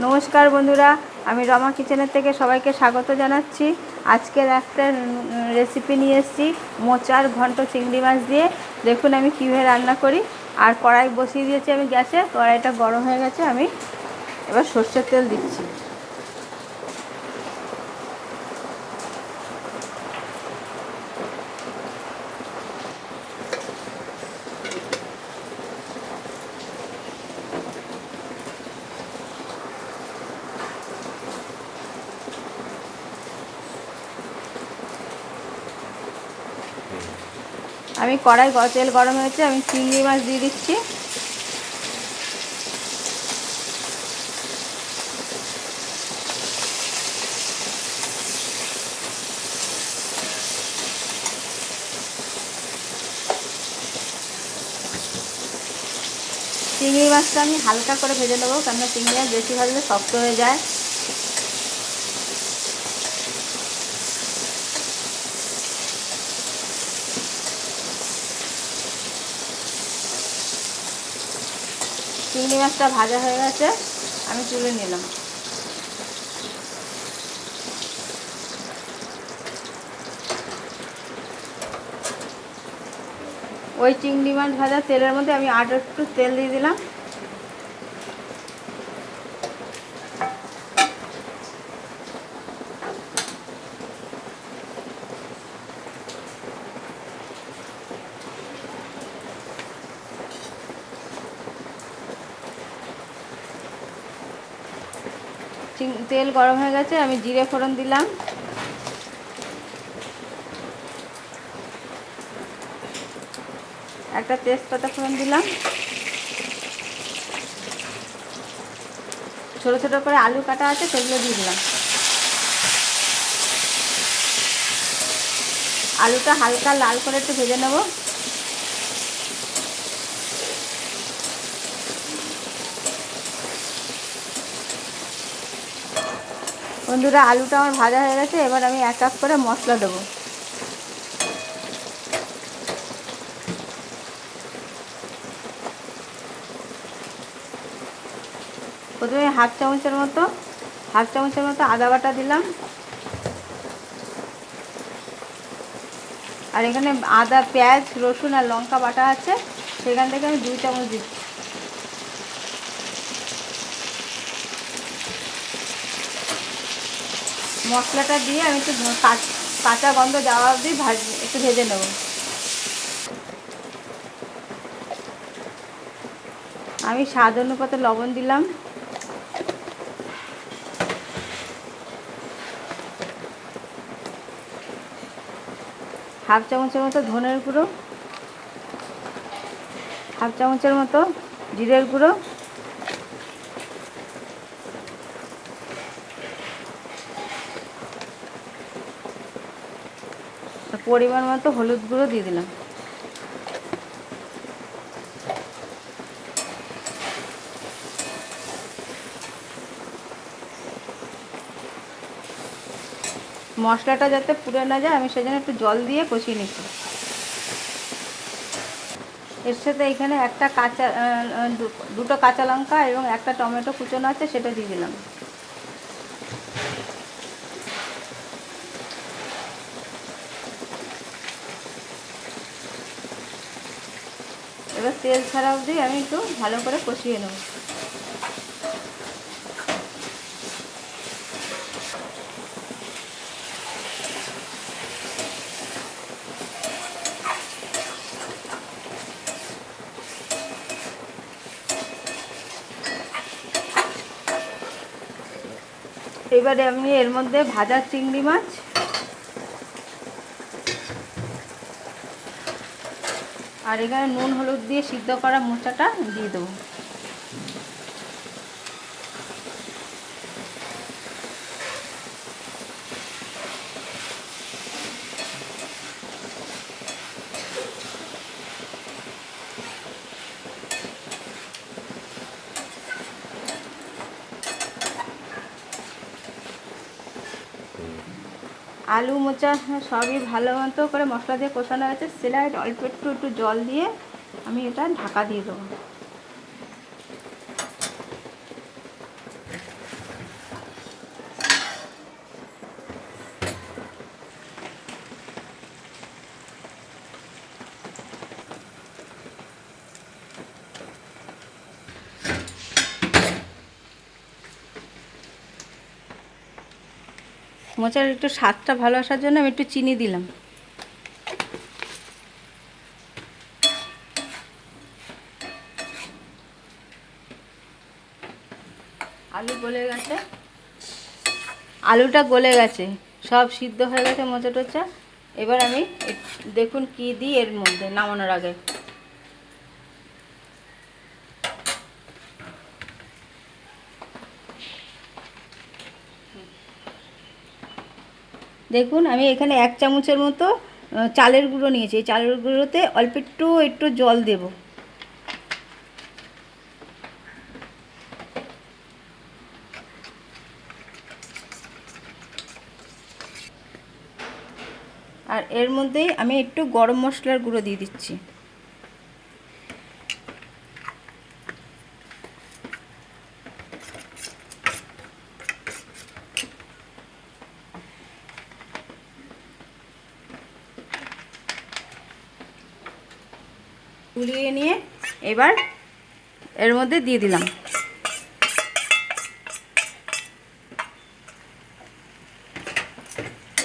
নমস্কার বন্ধুরা, আমি রমা কিচেনের থেকে সবাইকে স্বাগত জানাচ্ছি। আজকের একটা রেসিপি নিয়ে এসেছি মোচার ঘন্ট চিংড়ি মাছ দিয়ে। দেখুন আমি কীভাবে রান্না করি। আর কড়াই বসিয়ে দিয়েছি আমি গ্যাসে, কড়াইটা গরম হয়ে গেছে। আমি এবার সর্ষের তেল দিচ্ছি। আমি কড়াই তেল গরম হয়েছে, আমি চিংড়ি মাছ দিয়ে দিচ্ছি। চিংড়ি মাছটা আমি হালকা করে ভেজে নেবো, কেননা চিংড়ি মাছ বেশি ভাজলে শক্ত হয়ে যায়। চিংড়ি মাছটা ভাজা হয়ে গেছে, আমি তুলে নিলাম। ওই চিংড়ি মাছ ভাজা তেলের মধ্যে আমি আরও একটু তেল দিয়ে দিলাম। তেল গরম হয়ে গেছে, আমি জিরে ফোড়ন দিলাম। একটা তেজপাতা ফোড়ন দিলাম। ছোটো ছোটো করে আলু কাটা আছে, সেগুলো দিয়ে দিলাম। আলুটা হালকা লাল করে একটু ভেজে নেব। বন্ধুরা, আলুটা আমার ভাজা হয়ে গেছে। এবার আমি এক এক করে মশলা দেবো। প্রথমে হাফ চামচের মতো আদা বাটা দিলাম। আর এখানে আদা, পেঁয়াজ, রসুন আর লঙ্কা বাটা আছে, সেখান থেকে আমি 2 চামচ দিচ্ছি। মশলাটা দিয়ে আমি একটু কাঁচা গন্ধ যাওয়া অবধি একটু ভেজে নেব। আমি স্বাদ অনুপাতে লবণ দিলাম। হাফ চামচের মতো ধনের গুঁড়ো, হাফ চামচের মতো জিরের গুঁড়ো, পরিমাণ মতো হলুদ গুঁড়ো দিয়ে দিলাম। মশলাটা যাতে পুড়ে না যায়, আমি সেজন্য একটু জল দিয়ে কষিয়ে নিচ্ছি। এর সাথে এখানে দুটো কাঁচা লঙ্কা এবং একটা টমেটো কুচোনো আছে, সেটা দিয়ে দিলাম। এবার তেল ছাড়া অবধি আমি একটু ভালো করে কষিয়ে নেব। এবারে আমি এর মধ্যে ভাজা চিংড়ি মাছ আর এখানে নুন হলুদ দিয়ে সিদ্ধ করা মোচাটা দিয়ে দেবো। আলু মোচা সবই ভালো মতো করে মশলা দিয়ে কষানো হয়েছে। স্লাইড অল্প একটু জল দিয়ে আমি এটা ঢাকা দিয়ে দেবো। মোচার একটু স্বাদটা ভালো আসার জন্য আমি একটু চিনি দিলাম। আলু গলে গেছে, আলুটা গলে গেছে, সব সিদ্ধ হয়ে গেছে মোচা টোচা। এবার আমি দেখুন কি দিই এর মধ্যে নামানোর আগে। দেখুন আমি এখানে 1 চামচের মতো চালের গুঁড়ো নিয়েছি। এই চালের গুঁড়োতে অল্প একটু জল দেব। আর এর মধ্যেই আমি একটু গরম মশলার গুঁড়ো দিয়ে দিচ্ছি। গুলিয়ে নিয়ে এবার এর মধ্যে দিয়ে দিলাম।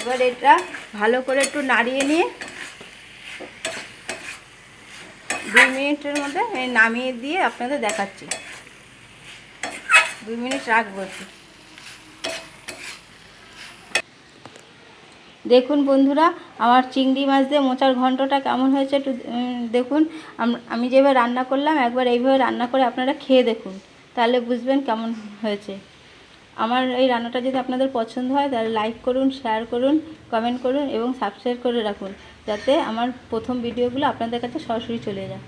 এবার এটা ভালো করে একটু নাড়িয়ে নিয়ে 2 মিনিটের মধ্যে নামিয়ে দিয়ে আপনাদের দেখাচ্ছি। 2 মিনিট রাখবো একটু। দেখুন বন্ধুরা, আমার চিংড়ি মাছ দিয়ে মোচার ঘন্টটা কেমন হয়েছে একটু দেখুন। আমি যেভাবে রান্না করলাম একবার এইভাবে রান্না করে আপনারা খেয়ে দেখুন, তাহলে বুঝবেন কেমন হয়েছে। আমার এই রান্নাটা যদি আপনাদের পছন্দ হয় তাহলে লাইক করুন, শেয়ার করুন, কমেন্ট করুন এবং সাবস্ক্রাইব করে রাখুন, যাতে আমার প্রথম ভিডিওগুলো আপনাদের কাছে সরাসরি চলে যায়।